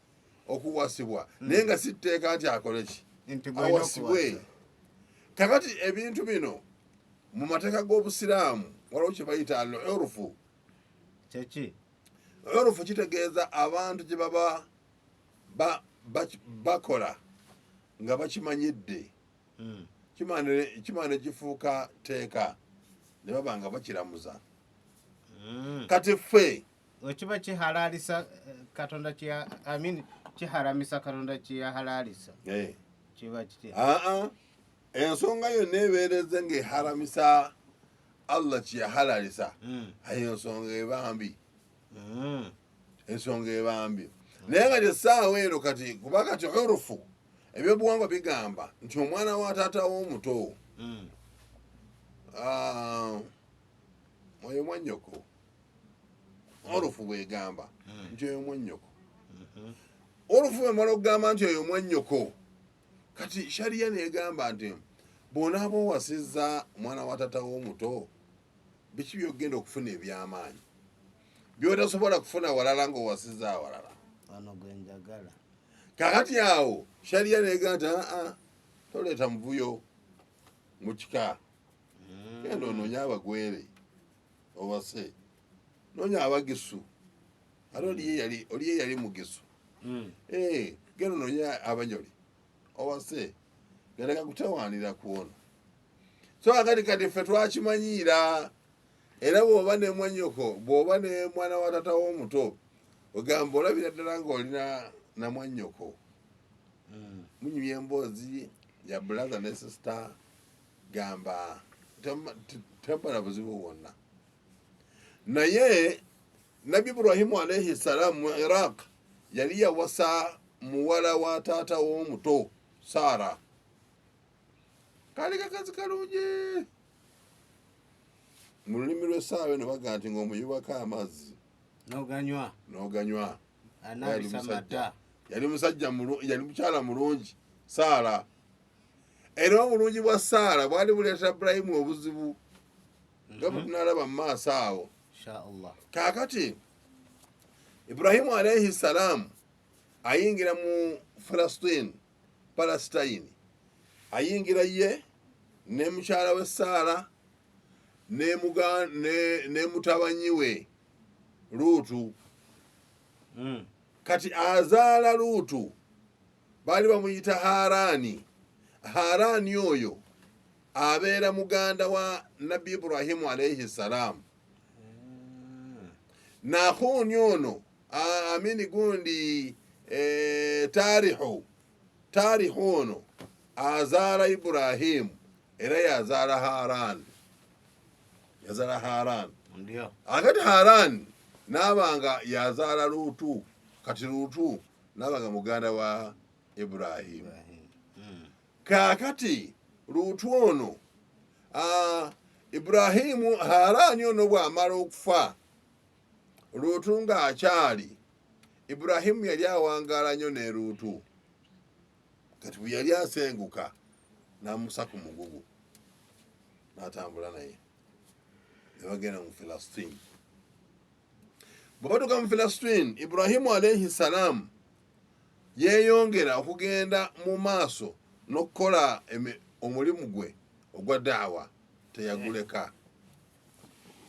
okuwasibwa naye nga si tteeka nti akole ki awasibwe kakati ebintu bino mu mateeka g'obusiraamu waliwo kye bayita al urufu kyeki urufu kitegeeza abantu gye baba bakola nga bakimanyidde kimana ne kifuuka teeka ne baba nga bakiramuza kati ffe wekiba kihalalisa katonda kiharamisa katonda kyeyahalalisa kiba kitya ensonga yonna ebeereze ng'eharamisa allah kyeyahalalisa ayo ensonga ebambi ensonga ebambi naye nga gyessaawa eno kati kuba kati urufu ebyobuwangwa bigamba nti omwana wa taata w'omuto oyo mwannyoko urufu bwegamba nti oyo mwannyoko urufu bwemala okugamba nti oyo mwannyoko kati shariya negamba nti bw'onaaba owasizza omwana wa taata w'omuto biki byogenda okufuna ebyamaanyi byotasobola kufuna walala ng'owasizza awalala wano gwenjagala kakati awo shariya negamba nti toleeta muvuyo mu kika genda onoonya abagwere owase noonya abagisu ate oliye yali mugisu genda onoonya abanyoli owase galeka kutawaanira kuona so akati kati ffe twakimanyiira era bw'oba ne mwannyoko bw'oba ne mwana wa tata w'omuto ogamba olabira ddala ng'olina na mwannyoko munyumya emboozi ya brother ne sister gamba tembala buzibu bwonna naye nabbi Ibrahimu alaihi salaamu mu Iraq yali yawasa muwala wa taata w'omuto Saara kaali kakazi kalungi mu lulimi lw'essaawa eno baga nti ng'omuyubako amazzi n'oganywa yali musajja yali mukyala mulungi Saara era obulungi bwa Saara bwali buleetera Ibrahimu obuzibu nga bwe tunalaba mu maaso awo kaakati Ibrahimu alaihi salaamu ayingira mu Palestine ayingira ye ne mukyala we Saara ne mutabanyi we Luutu kati azaala Luutu baali bamuyita Harani oyo abeera muganda wa nabbi Ibrahimu alaihi salaamu Nakhuni ono amini gundi Tarihu ono azaala Ibrahimu era yazaala Haran akati Haran n'abanga yazaala Luutu kati Luutu n'abanga muganda wa Ibrahimu kaakati Luutu ono Ibrahimu Harani ono bw'amala okufa Luutu ng'akyali Ibrahimu yali awangaala nnyo ne Luutu kati bwe yali asenguka n'amusa ku mugugu n'atambula naye ne bagenda mu Palestine bwe batuuka mu Palestine Ibrahimu alaihi salaamu yeeyongera okugenda mu maaso n'okukola omulimu gwe ogwa daawa teyaguleka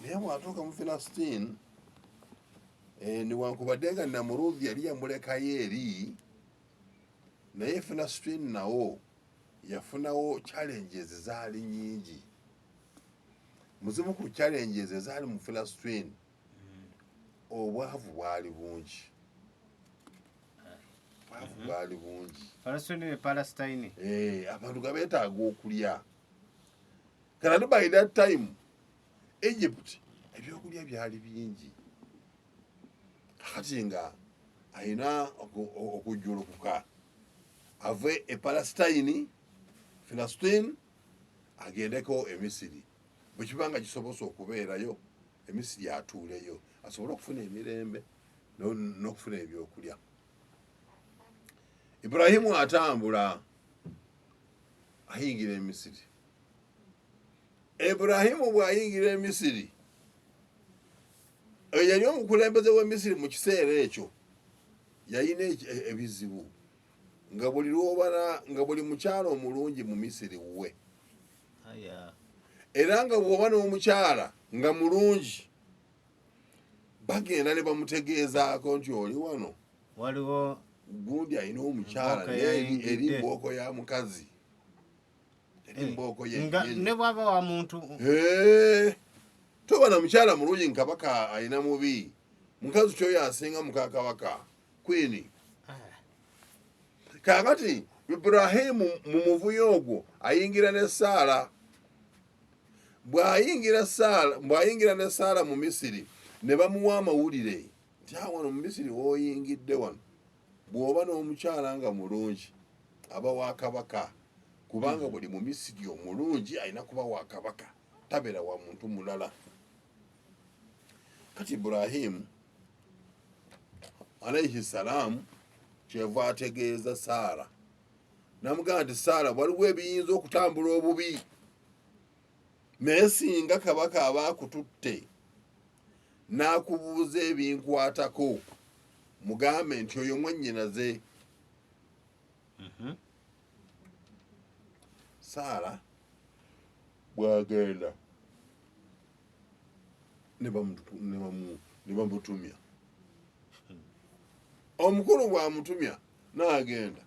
naye bw'atuuka mu Palestine newankubadde nga Namuruudi yali yamulekayo eri naye Palestine nawo yafunawo challenges zaali nyingi muzimu ku challenges ezaali mu Palestine obwavu bwali bungi abantu nga beetaaga okulya kati by that time Egypt ebyokulya byali bingi kati nga ayina okujulukuka ave Palestine agendeko Emisiri bwe kibanga kisobosa okubeerayo Emisiri atuuleyo asobole okufuna emirembe n'okufuna ebyokulya. Ibulayimu atambula ayingira e Misiri. Ibulayimu bw'ayingira e Misiri, yali omukulembeze w'e Misiri mu kiseera ekyo yalina ebizibu nga buli lwobala nga buli mukyala omulungi mu Misiri wuwe, era nga bw'oba n'omukyala nga mulungi bagenda ne bamutegeezaako nti oli wano waliwo gundi alina omukyala eri mbooko ya mukazi, eri mbooko ye ne bwaba wa muntu toba na mukyala mulungi nkabaka alina mubi, mukazi kyoyo asinga muka kabaka kwini. Kakati Ibulayimu mu muvuyo ogwo ayingira ne Saala. Bw'ayingira ne Saala mu Misiri ne bamuwa amawulire nti wano mu Misiri w'oyingidde wano bw'oba n'omukyala nga mulungi aba wa kabaka, kubanga buli mu Misiri omulungi alina kuba wa kabaka, tabeera wa muntu mulala. Kati Ibulayimu alayhi salaamu kyeva ategeeza Saala, namugamba nti Saala, waliwo ebiyinza okutambula obubi, naye singa kabaka aba akututte n'akubuuza ebinkwatako, mugambe nti oyo mwannyinaze. Saala bw'agenda ne bamutumya, omukulu bw'amutumya n'agenda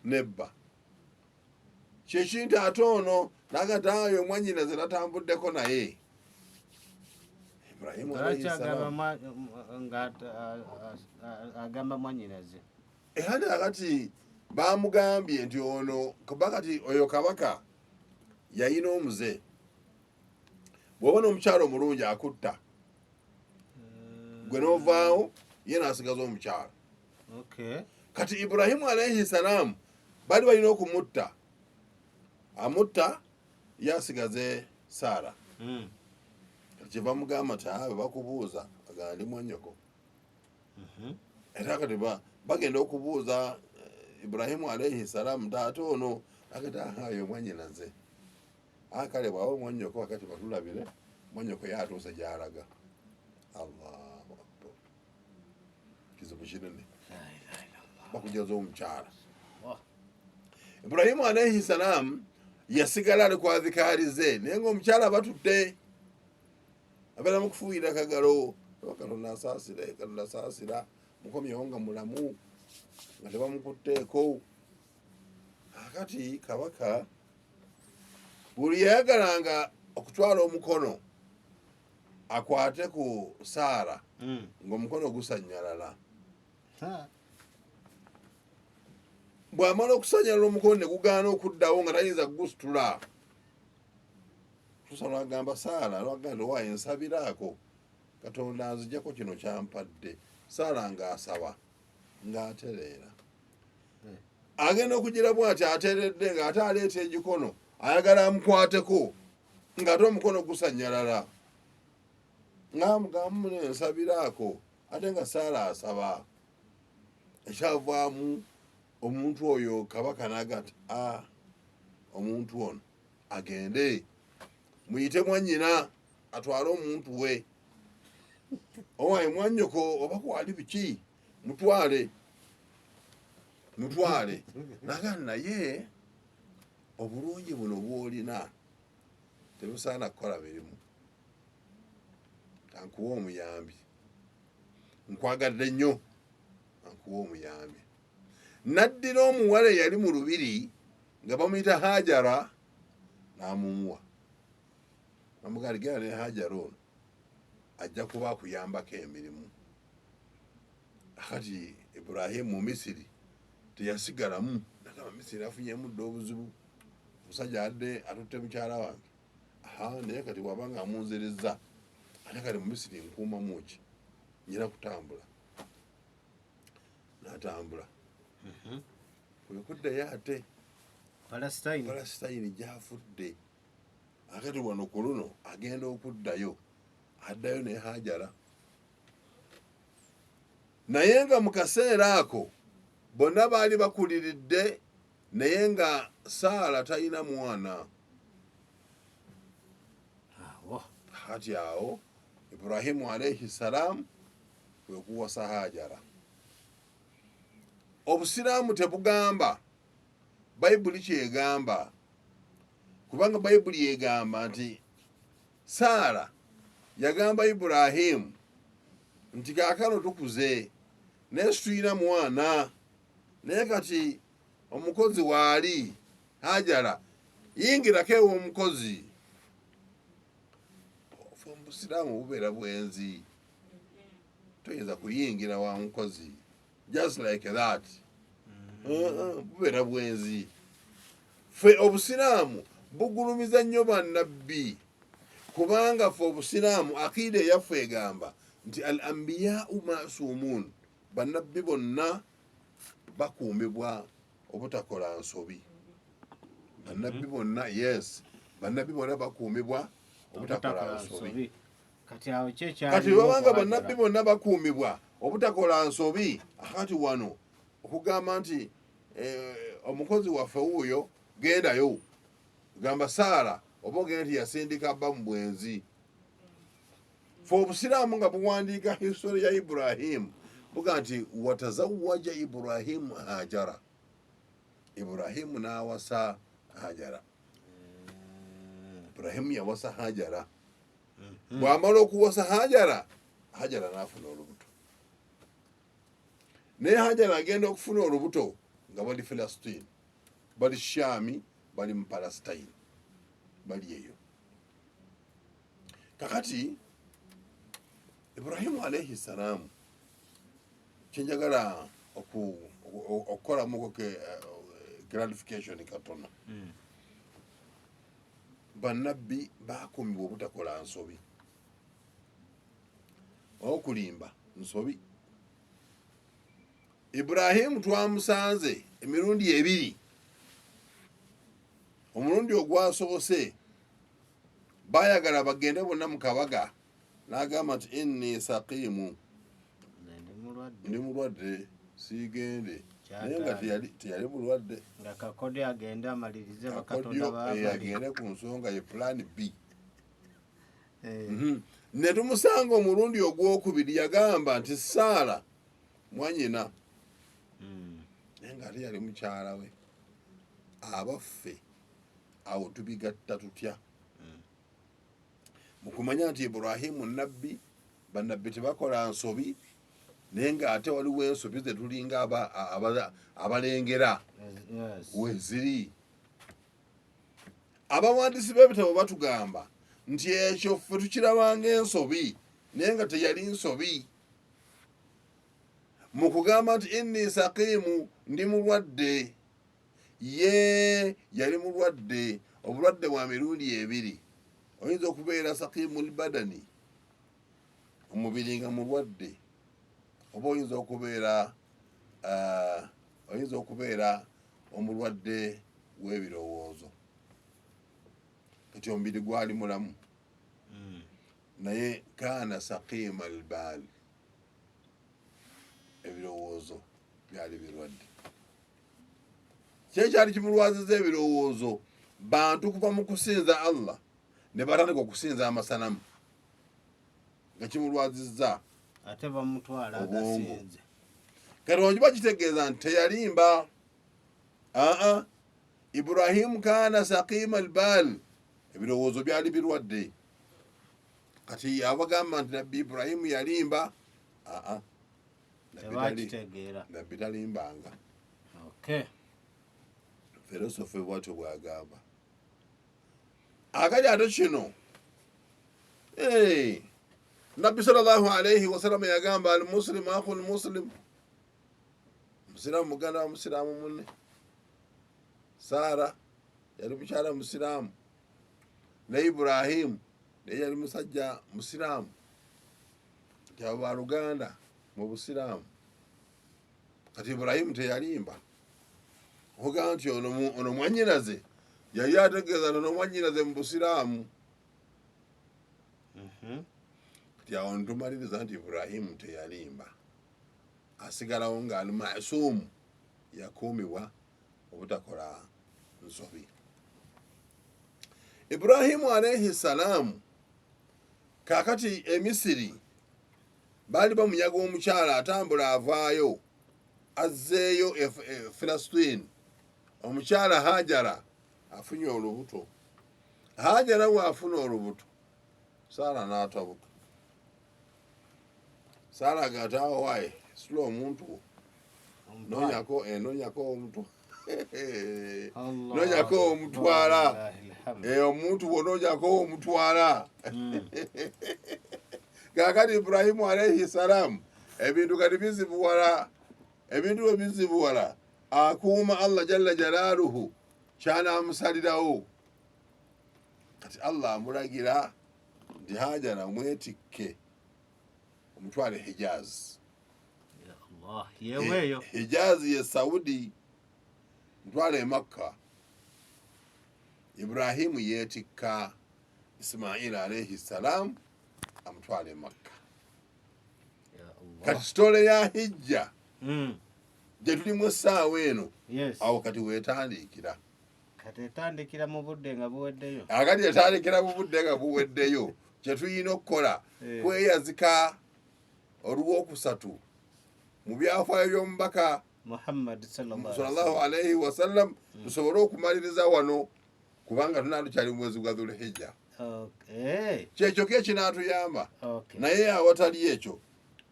nebba kyekintu ate ono n'agataayo mwannyinaze natambuddeko naye. Ibulayimu agamba mwannyinaze hati akati bamugambye nti ono kuba kati oyo kabaka yayina omuze, bw'oba n'omukyala omulungi akutta gwe n'ovaawo ye n'asigaza omukyala. Kati Ibulayimu alayhi salaamu bali balina okumutta, amutta ye asigaze Saala. Kyeva mugamba nti abe bakubuuza agamba ndi mwannyoko. Era kati bagenda okubuuza Ibulayimu alayhi salaamu taate ono agata ayo mwannyinaze. Kale bw'aba mwannyoko wakati batulabire mwannyoko ye atuuse gy'alaga. Allahu akbar, kizibu kinene bakujaza omukyala. Ibulayimu alayhi salaamu yasigala ali kwazikaalize, naye ng'omukyala batutte abeera mu kufuuyira kagalo, Katonda asaasira, Katonda asaasira, mukomyewo nga mulamu nga tebamukutteeko. Akati kabaka buli yayagalanga okutwala omukono akwate ku Saala ng'omukono gusannyalala. Bw'amala okusanyalala omukono ne gugaana okuddawo nga tayinza kugusitula, tusa lwagamba Saala, lwagamba waayo ensabiraako Katonda anziggyako kino kyampadde. Saala ng'asaba ng'atereera, agenda okugira bw'ati ateeredde ng'ate aleeta egikono ayagala amukwateko ng'ate omukono gusannyalala, ng'amugamba ensabiraako ate nga Saala asaba. Ekyavaamu omuntu oyo kabaka n'agati omuntu ono agende muyite mwannyina atwale omuntu we, owaye mwannyoko oba kwali biki, mutwale. Nagamba naye obulungi buno bw'olina tebusaana kukola mirimu, ankuwa omuyambi, nkwagadde nnyo, ankuwa omuyambi. Naddira omuwala eyali mu lubiri nga bamuyita Hajara n'amumuwa, namugamba genda ne Hajara ono ajja kuba akuyambako emirimu. Akati Ibulayimu mu Misiri teyasigalamu, nagamba Misiri afunyemu dda obuzibu, omusajja adde atutte mukyala wange. Naye kati bw'aba nga amunzirizza ate kati mu Misiri nkuumamu ki, nyina kutambula. N'atambula kwekuddayo ate Palasitayini gy'afudde. Akati wano ku luno agenda okuddayo, addayo ne Hajara naye nga mu kaseera ako bonna baali bakuliridde naye nga Saala talina mwana. Kati awo Ibrahimu alayhi salaam kwe kuwasa Hajara. Obusiraamu tebugamba, Bayibuli kyegamba, kubanga Bayibuli yegamba nti Saala yagamba Ibrahimu nti kaakano tukuze naye situlina mwana, naye kati omukozi waali Hajara, yingirako ewa omukozi. Obusiraamu bubeera bwenzi, toyinza kuyingira wa mukozi just like that. Bubeera bwenzi. Ffe obusiraamu bugulumiza nnyo bannabbi, kubanga ffe obusiraamu akiida eyaffe egamba nti al ambiyau masumun, bannabbi bonna bakuumibwa obutakola nsobi. Bannabbi bonna, yes, bannabbi bonna bakuumibwa obutakola nsobi. Kati babanga bannabbi bonna bakuumibwa obutakola nsobi, akati wano okugamba nti omukozi waffe wuuyo gendayo, gamba Saala oba ogenda nti yasindika bba mu bwenzi. Fe obusiraamu nga buwandiika history ya Ibrahimu buga nti watazawaja Ibrahimu Hajara, Ibrahimu n'awasa Hajara. Ibrahimu yawasa Hajara. Bw'amala okuwasa Hajara, Hajara n'afuna olubuto. Naye Hajara agenda okufuna olubuto nga bali Filasitini, bali Shaami, bali mu Palestine, bali eyo. Kakati Ibrahimu alayhi salaamu kyenjagala okukolamu clarification katono. Bannabbi bakuumibwa obutakola nsobi. Okulimba nsobi. Ibrahimu twamusanze emirundi ebiri. Omulundi ogwasobose bayagala bagende bonna mu kabaga, n'agamba nti inni saqiimu, ndi mulwadde siigende. Naye nga teyali mulwadde, nga Kakodyo agende amalirize bakatonda baabali, agende ku nsonga ye plan B. Ne tumusanga omulundi ogwokubiri yagamba nti Saala mwanyina, naye nga ate yali mukyala we. Abaffe awo tubigatta tutya? Mu kumanya nti Ibrahimu nabbi, bannabbi tebakola nsobi, naye nga ate waliwo ensobi ze tulinga abalengera weziri. Abawandiisi b'ebitabo batugamba nti ekyo ffe tukirabanga ensobi naye nga teyali nsobi. Mu kugamba nti inni saqiimu, ndi mulwadde, ye yali mulwadde, obulwadde bwa mirundi ebiri. Oyinza okubeera saqiimul badani, omubiri nga mulwadde, oba oyinza okubeera omulwadde w'ebirowoozo. Kati omubiri gwali mulamu, naye kaana saqiima albaal, ebirowoozo byali birwadde. Kyekyali kimulwaziza ebirowoozo, bantu kuva mu kusinza Allah ne batandika okusinza amasanamu, nga kimulwazizza ate bamutwala agasinze. Kati onjiba kitegeeza nti teyalimba. Ibrahimu kaana saqiima albaal, ebirowoozo byali birwadde. Kati abagamba nti nabbi Ibrahimu yalimba, tebakitegeera, nabbi talimbanga. Filosofe bwatyo bwagamba. Akali ate kino, nabbi sallallahu alayhi wasallam yagamba al muslimu akhul muslim, musiraamu muganda wa musiraamu munne. Saara yali mukyala musiraamu, ne Ibrahimu naye yali musajja musiraamu, nti abo baluganda mu busiraamu. Kati Ibrahimu teyalimba. Okugamba nti ono mwannyinaze yali ategeeza nti ono mwannyinaze mu busiraamu. Kati awo ntumaliriza nti Ibrahimu teyalimba. asigalawo ngaali masuumu yakuumibwa obutakola nsobi. Ibrahimu alaihi salaamu kakati emisiri baali bamunyaga omukyala atambula avaayo azzeeyo Filasitini. Omukyala Hajara afunye olubuto. Hajara bw'afuna olubuto Saara n'atabuka. Saara agatawo waaye sula omuntu nonyako omuntu nonyako omutwala omuntu bw'ononyako omutwala. Kakati Ibrahimu alaihi salaamu ebintu kati bizibuwala, ebintu bwe bizibuwala akuuma Allah jalla jalaaluhu ky'anaamusalirawo. Kati Allah amulagira nti Hajara mwetikke omutwale Hijaz. Hijaz ye Saudi, mutwale Makka. Ibrahimu yeetikka Ismail alaihi salaam amutwale Makka. Kati sitole ya hijja gye tulimu essaawa eno awo kati weetandikira. Kati etandikira mu budde nga buweddeyo. Akati etandikira mu budde nga buweddeyo. Kye tulina okukola kweyazika olw'okusatu mu byafaayo by'omubaka Muhammad sallallahu alaihi wasallam tusobole okumaliriza wano kubanga tunaatukyali mu mwezi gwa Dhulhijja. Kyekyo ke kinaatuyamba. Naye awatali ekyo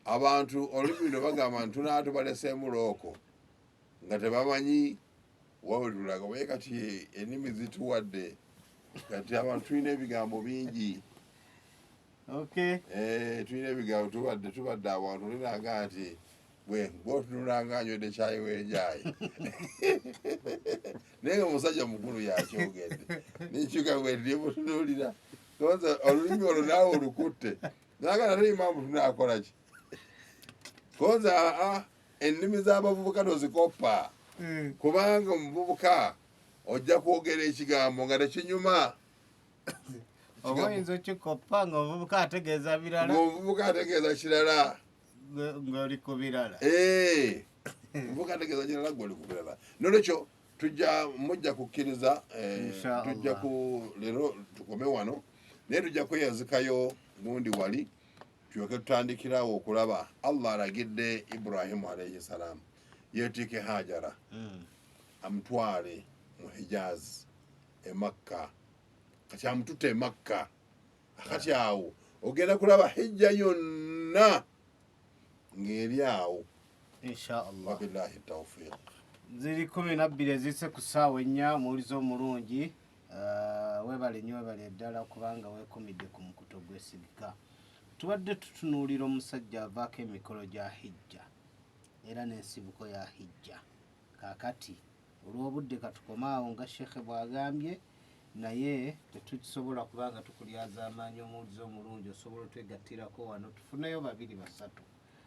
abantu olulimi lwe bagamba nti tunaatubaleseemu looko nga tebamanyi wawe tulaga. Waye kati ennimi zituwadde kati abantu tulina ebigambo bingi. Tulina ebigambo tubadde abantu olinaga nti bwotunulanga anywedde kyayi w'enjaayi naye nga omusajja mukulu yakyogedde nikyuka bwendye butunuulira koza olulimi olwo naawe olukutte naga nate imaamu tunaakola ki koza ennimi z'abavubuka tozikoppa kubanga omuvubuka ojja kwogera ekigambo nga tekinyuma. Oba oyinza okikoppa ng'omuvubuka ategeeza birala. Ng'omuvubuka ategeeza kirala ng'oli ku birala. Omuvubuka ategeeza kirala ng'oli ku birala. Nolwekyo mujja kukkiriza tujja ku leero tukome wano naye tujja kweyazikayo gundi wali tulyoke tutandikirawo okulaba Allah alagidde Ibrahimu alaihi salaamu yeetiike Hajara amutwale mu Hijaz e Makka. Kati amututte e Makka. Kati awo ogenda kulaba hijja yonna ng'eri awo. Inshaallah. Wabillahi tawfiq. Ziri 12 ezise ku ssaawa 4 muwulizo omulungi. Webale nnyo webale ddala kubanga weekomidde ku mukuto gw'esigika. Tubadde tutunuulira omusajja avaako emikolo gya hijja era n'ensibuko ya hijja. Kaakati olw'obudde katukomaawo nga Sheekhe bw'agambye naye tetukisobola kubanga tukulyaza amaanyi omuwulizo omulungi osobola otwegattirako wano tufuneyo 2 basatu.